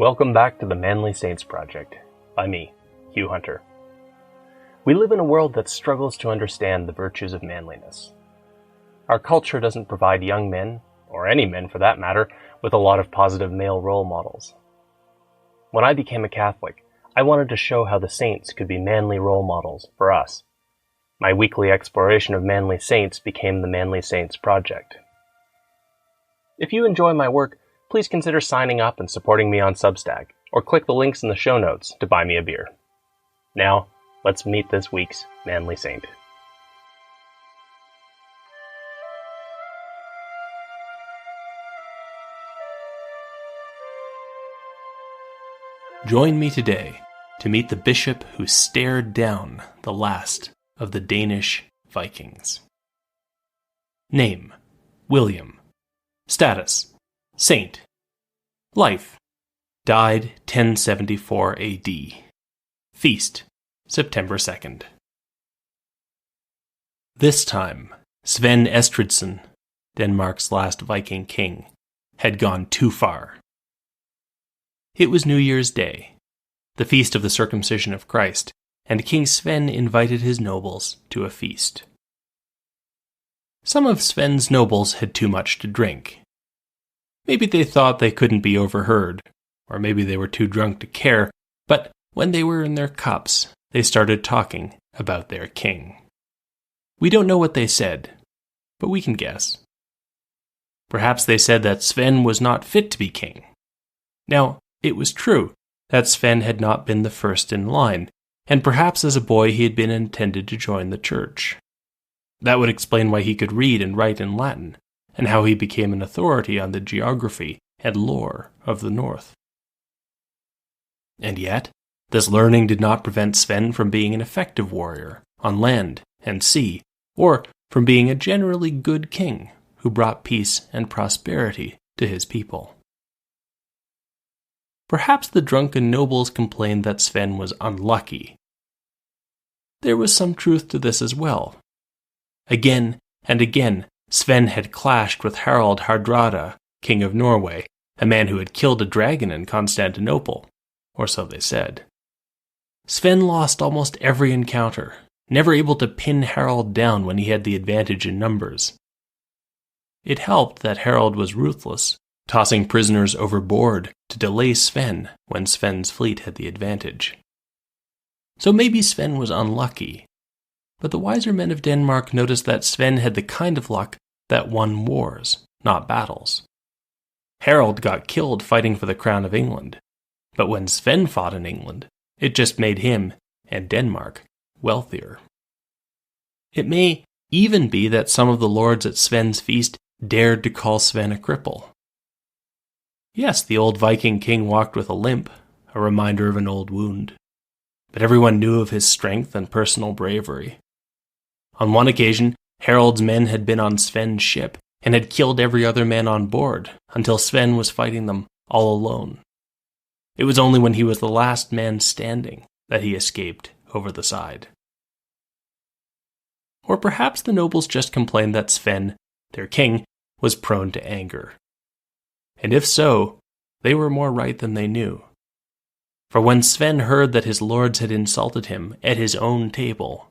Welcome back to the Manly Saints Project, by me, Hugh Hunter. We live in a world that struggles to understand the virtues of manliness. Our culture doesn't provide young men, or any men for that matter, with a lot of positive male role models. When I became a Catholic, I wanted to show how the saints could be manly role models for us. My weekly exploration of manly saints became the Manly Saints Project. If you enjoy my work, please consider signing up and supporting me on Substack, or click the links in the show notes to buy me a beer. Now, let's meet this week's Manly Saint. Join me today to meet the bishop who stared down the last of the Danish Vikings. Name: William. Status: Saint. Life: died 1074 AD. Feast: September 2nd. This time, Sven Estridsson, Denmark's last Viking king, had gone too far. It was New Year's Day, the feast of the circumcision of Christ, and King Sven invited his nobles to a feast. Some of Sven's nobles had too much to drink. Maybe they thought they couldn't be overheard, or maybe they were too drunk to care, but when they were in their cups, they started talking about their king. We don't know what they said, but we can guess. Perhaps they said that Sven was not fit to be king. Now, it was true that Sven had not been the first in line, and perhaps as a boy he had been intended to join the church. That would explain why he could read and write in Latin, and how he became an authority on the geography and lore of the North. And yet, this learning did not prevent Sven from being an effective warrior on land and sea, or from being a generally good king who brought peace and prosperity to his people. Perhaps the drunken nobles complained that Sven was unlucky. There was some truth to this as well. Again and again, Sven had clashed with Harald Hardrada, king of Norway, a man who had killed a dragon in Constantinople, or so they said. Sven lost almost every encounter, never able to pin Harald down when he had the advantage in numbers. It helped that Harald was ruthless, tossing prisoners overboard to delay Sven when Sven's fleet had the advantage. So maybe Sven was unlucky, but the wiser men of Denmark noticed that Sven had the kind of luck that won wars, not battles. Harald got killed fighting for the crown of England, but when Sven fought in England, it just made him, and Denmark, wealthier. It may even be that some of the lords at Sven's feast dared to call Sven a cripple. Yes, the old Viking king walked with a limp, a reminder of an old wound, but everyone knew of his strength and personal bravery. On one occasion, Harald's men had been on Sven's ship and had killed every other man on board until Sven was fighting them all alone. It was only when he was the last man standing that he escaped over the side. Or perhaps the nobles just complained that Sven, their king, was prone to anger. And if so, they were more right than they knew. For when Sven heard that his lords had insulted him at his own table,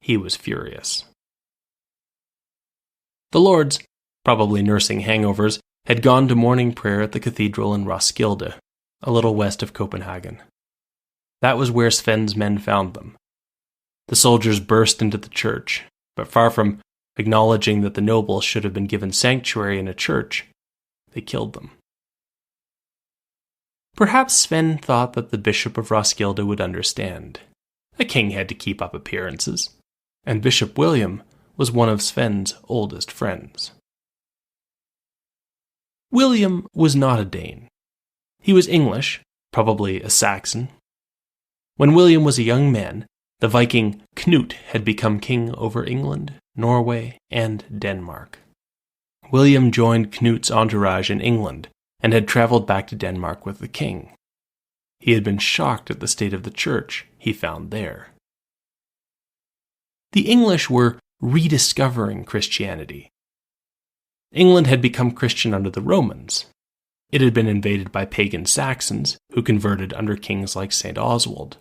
he was furious. The lords, probably nursing hangovers, had gone to morning prayer at the cathedral in Roskilde, a little west of Copenhagen. That was where Sven's men found them. The soldiers burst into the church, but far from acknowledging that the nobles should have been given sanctuary in a church, they killed them. Perhaps Sven thought that the bishop of Roskilde would understand. A king had to keep up appearances, and Bishop William was one of Sven's oldest friends. William was not a Dane. He was English, probably a Saxon. When William was a young man, the Viking Knut had become king over England, Norway, and Denmark. William joined Knut's entourage in England and had traveled back to Denmark with the king. He had been shocked at the state of the church he found there. The English were rediscovering Christianity. England had become Christian under the Romans. It had been invaded by pagan Saxons, who converted under kings like St. Oswald.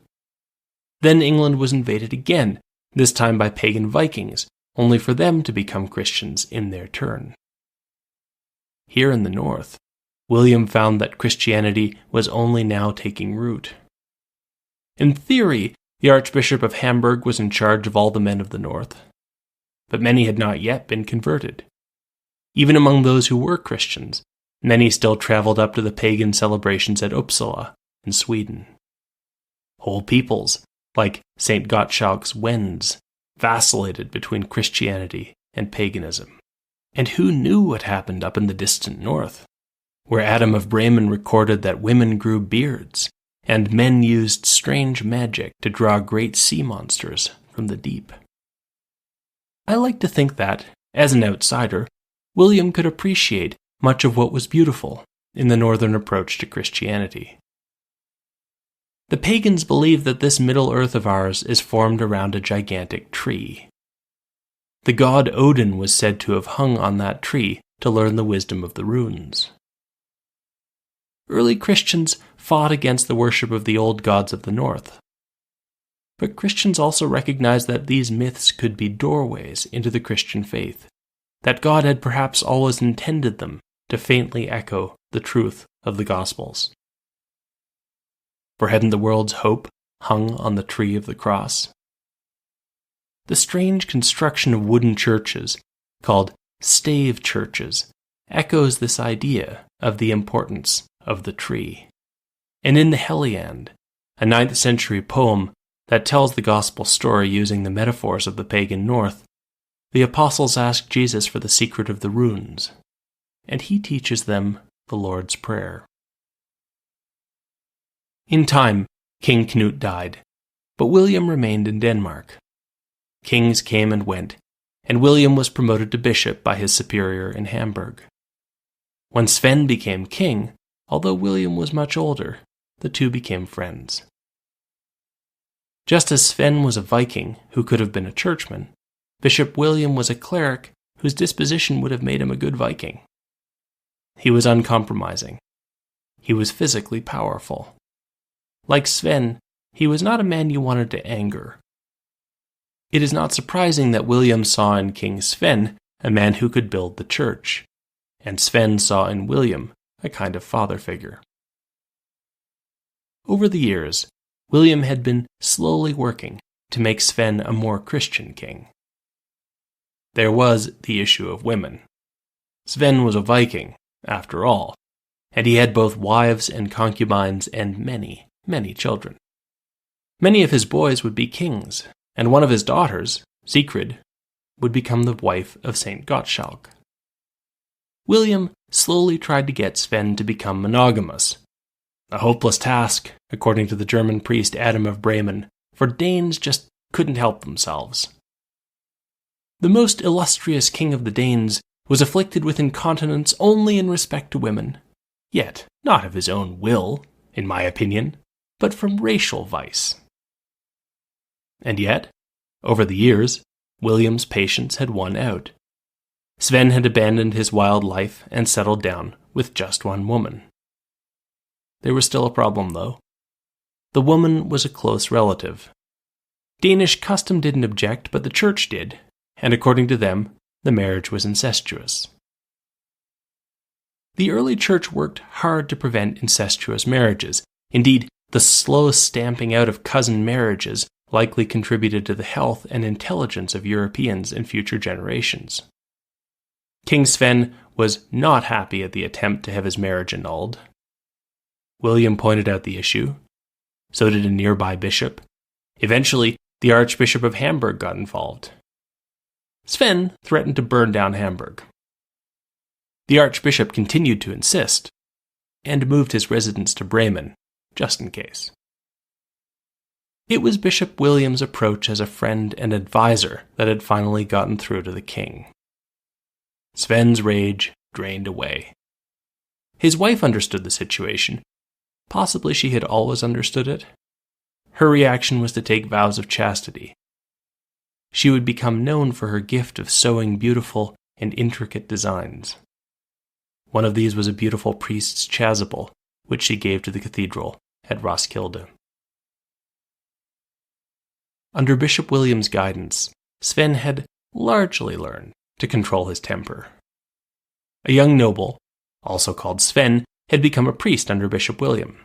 Then England was invaded again, this time by pagan Vikings, only for them to become Christians in their turn. Here in the north, William found that Christianity was only now taking root. In theory, the Archbishop of Hamburg was in charge of all the men of the north, but many had not yet been converted. Even among those who were Christians, many still traveled up to the pagan celebrations at Uppsala in Sweden. Whole peoples, like St. Gottschalk's Wends, vacillated between Christianity and paganism. And who knew what happened up in the distant north, where Adam of Bremen recorded that women grew beards, and men used strange magic to draw great sea monsters from the deep. I like to think that, as an outsider, William could appreciate much of what was beautiful in the northern approach to Christianity. The pagans believe that this Middle Earth of ours is formed around a gigantic tree. The god Odin was said to have hung on that tree to learn the wisdom of the runes. Early Christians fought against the worship of the old gods of the north. But Christians also recognized that these myths could be doorways into the Christian faith, that God had perhaps always intended them to faintly echo the truth of the Gospels. For hadn't the world's hope hung on the tree of the cross? The strange construction of wooden churches, called stave churches, echoes this idea of the importance of the tree. And in the Heliand, a 9th century poem that tells the gospel story using the metaphors of the pagan north, the apostles ask Jesus for the secret of the runes, and he teaches them the Lord's Prayer. In time, King Knut died, but William remained in Denmark. Kings came and went, and William was promoted to bishop by his superior in Hamburg. When Sven became king, although William was much older, the two became friends. Just as Sven was a Viking who could have been a churchman, Bishop William was a cleric whose disposition would have made him a good Viking. He was uncompromising. He was physically powerful. Like Sven, he was not a man you wanted to anger. It is not surprising that William saw in King Sven a man who could build the church, and Sven saw in William a kind of father figure. Over the years, William had been slowly working to make Sven a more Christian king. There was the issue of women. Sven was a Viking, after all, and he had both wives and concubines and many, many children. Many of his boys would be kings, and one of his daughters, Sigrid, would become the wife of St. Gottschalk. William slowly tried to get Sven to become monogamous, a hopeless task, according to the German priest Adam of Bremen, for Danes just couldn't help themselves. The most illustrious king of the Danes was afflicted with incontinence only in respect to women, yet not of his own will, in my opinion, but from racial vice. And yet, over the years, William's patience had won out. Sven had abandoned his wild life and settled down with just one woman. There was still a problem, though. The woman was a close relative. Danish custom didn't object, but the church did, and according to them, the marriage was incestuous. The early church worked hard to prevent incestuous marriages. Indeed, the slow stamping out of cousin marriages likely contributed to the health and intelligence of Europeans in future generations. King Sven was not happy at the attempt to have his marriage annulled. William pointed out the issue. So did a nearby bishop. Eventually, the Archbishop of Hamburg got involved. Sven threatened to burn down Hamburg. The Archbishop continued to insist, and moved his residence to Bremen, just in case. It was Bishop William's approach as a friend and advisor that had finally gotten through to the king. Sven's rage drained away. His wife understood the situation. Possibly she had always understood it. Her reaction was to take vows of chastity. She would become known for her gift of sewing beautiful and intricate designs. One of these was a beautiful priest's chasuble, which she gave to the cathedral at Roskilde. Under Bishop William's guidance, Sven had largely learned to control his temper. A young noble, also called Sven, had become a priest under Bishop William.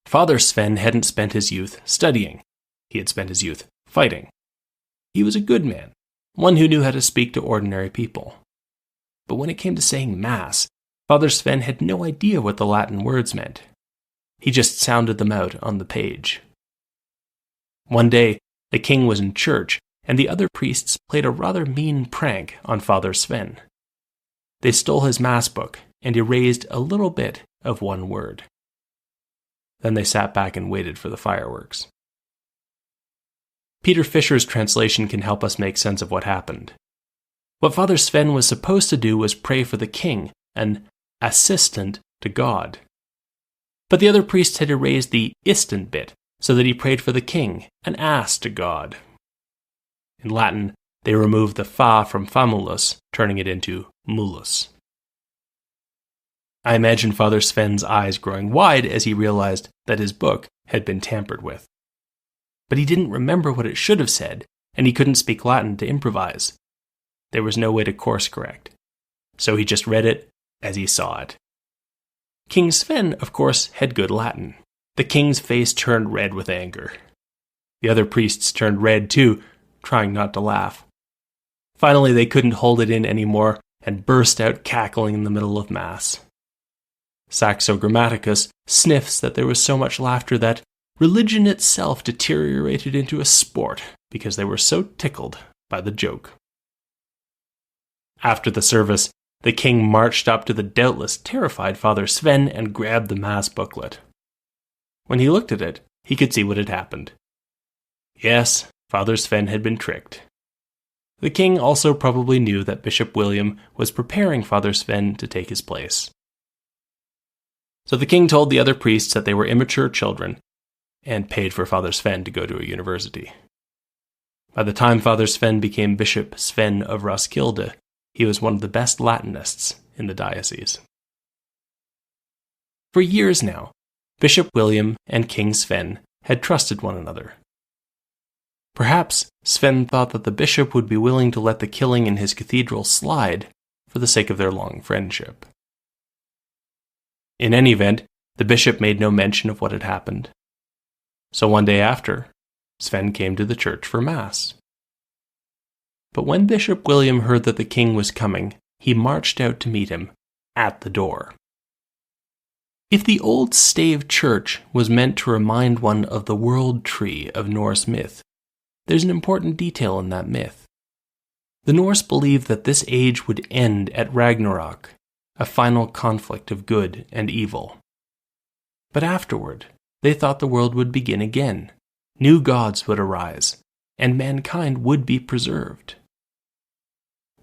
Father Sven hadn't spent his youth studying. He had spent his youth fighting. He was a good man, one who knew how to speak to ordinary people. But when it came to saying Mass, Father Sven had no idea what the Latin words meant. He just sounded them out on the page. One day, the king was in church, and the other priests played a rather mean prank on Father Sven. They stole his Mass book and erased a little bit of one word. Then they sat back and waited for the fireworks. Peter Fisher's translation can help us make sense of what happened. What Father Sven was supposed to do was pray for the king, an assistant to God. But the other priests had erased the istant bit, so that he prayed for the king, an ass to God. In Latin, they removed the fa from famulus, turning it into mulus. I imagine Father Sven's eyes growing wide as he realized that his book had been tampered with. But he didn't remember what it should have said, and he couldn't speak Latin to improvise. There was no way to course correct, so he just read it as he saw it. King Sven, of course, had good Latin. The king's face turned red with anger. The other priests turned red too, trying not to laugh. Finally, they couldn't hold it in anymore and burst out cackling in the middle of Mass. Saxo Grammaticus sniffs that there was so much laughter that religion itself deteriorated into a sport because they were so tickled by the joke. After the service, the king marched up to the doubtless terrified Father Sven and grabbed the Mass booklet. When he looked at it, he could see what had happened. Yes, Father Sven had been tricked. The king also probably knew that Bishop William was preparing Father Sven to take his place. So the king told the other priests that they were immature children and paid for Father Sven to go to a university. By the time Father Sven became Bishop Sven of Roskilde, he was one of the best Latinists in the diocese. For years now, Bishop William and King Sven had trusted one another. Perhaps Sven thought that the bishop would be willing to let the killing in his cathedral slide for the sake of their long friendship. In any event, the bishop made no mention of what had happened. So one day after, Sven came to the church for Mass. But when Bishop William heard that the king was coming, he marched out to meet him at the door. If the old stave church was meant to remind one of the world tree of Norse myth, there's an important detail in that myth. The Norse believed that this age would end at Ragnarok, a final conflict of good and evil. But afterward, they thought the world would begin again, new gods would arise, and mankind would be preserved.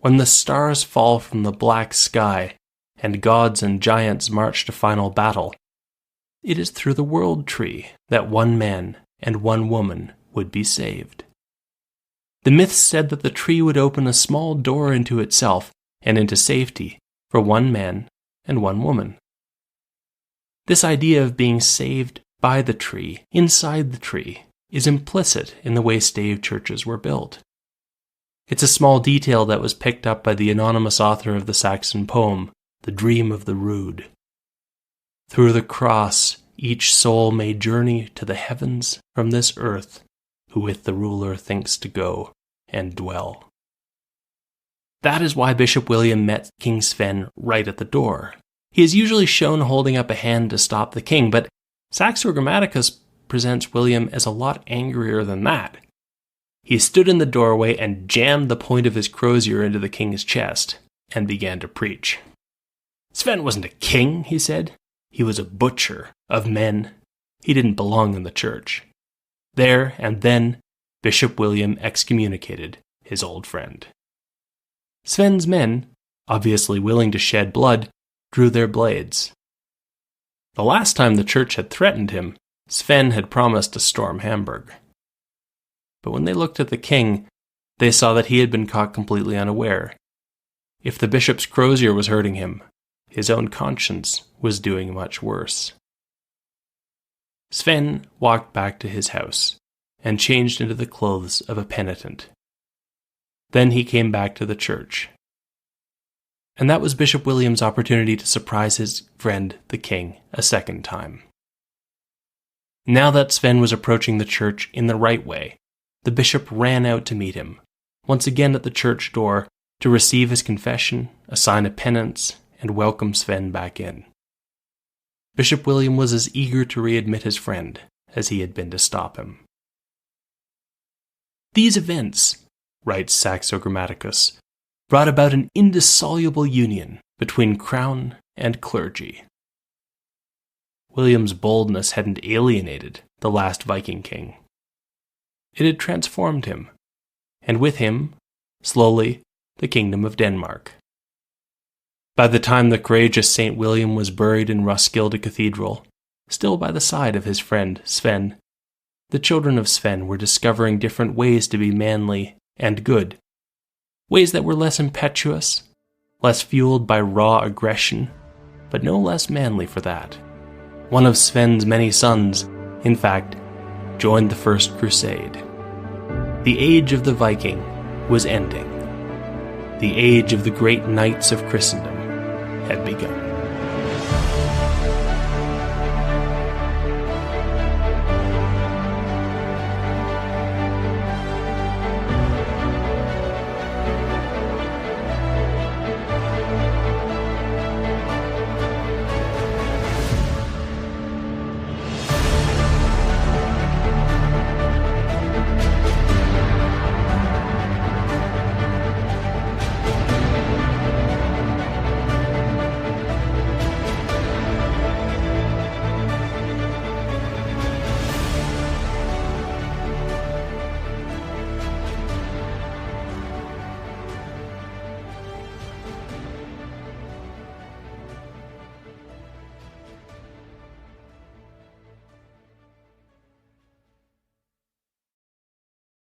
When the stars fall from the black sky, and gods and giants march to final battle, it is through the world tree that one man and one woman would be saved. The myths said that the tree would open a small door into itself and into safety for one man and one woman. This idea of being saved by the tree, inside the tree, is implicit in the way stave churches were built. It's a small detail that was picked up by the anonymous author of the Saxon poem, The Dream of the Rood. Through the cross, each soul may journey to the heavens from this earth, who with the ruler thinks to go and dwell. That is why Bishop William met King Sven right at the door. He is usually shown holding up a hand to stop the king, but Saxo Grammaticus presents William as a lot angrier than that. He stood in the doorway and jammed the point of his crozier into the king's chest and began to preach. Sven wasn't a king, he said. He was a butcher of men. He didn't belong in the church. There and then, Bishop William excommunicated his old friend. Sven's men, obviously willing to shed blood, drew their blades. The last time the church had threatened him, Sven had promised to storm Hamburg. But when they looked at the king, they saw that he had been caught completely unaware. If the bishop's crozier was hurting him, his own conscience was doing much worse. Sven walked back to his house and changed into the clothes of a penitent. Then he came back to the church. And that was Bishop William's opportunity to surprise his friend, the king, a second time. Now that Sven was approaching the church in the right way, the bishop ran out to meet him, once again at the church door, to receive his confession, a sign of penance, and welcome Sven back in. Bishop William was as eager to readmit his friend as he had been to stop him. These events, writes Saxo Grammaticus, brought about an indissoluble union between crown and clergy. William's boldness hadn't alienated the last Viking king. It had transformed him, and with him, slowly, the kingdom of Denmark. By the time the courageous St. William was buried in Roskilde Cathedral, still by the side of his friend Sven, the children of Sven were discovering different ways to be manly and good, ways that were less impetuous, less fueled by raw aggression, but no less manly for that. One of Sven's many sons, in fact, joined the First Crusade. The age of the Viking was ending. The age of the great knights of Christendom had begun.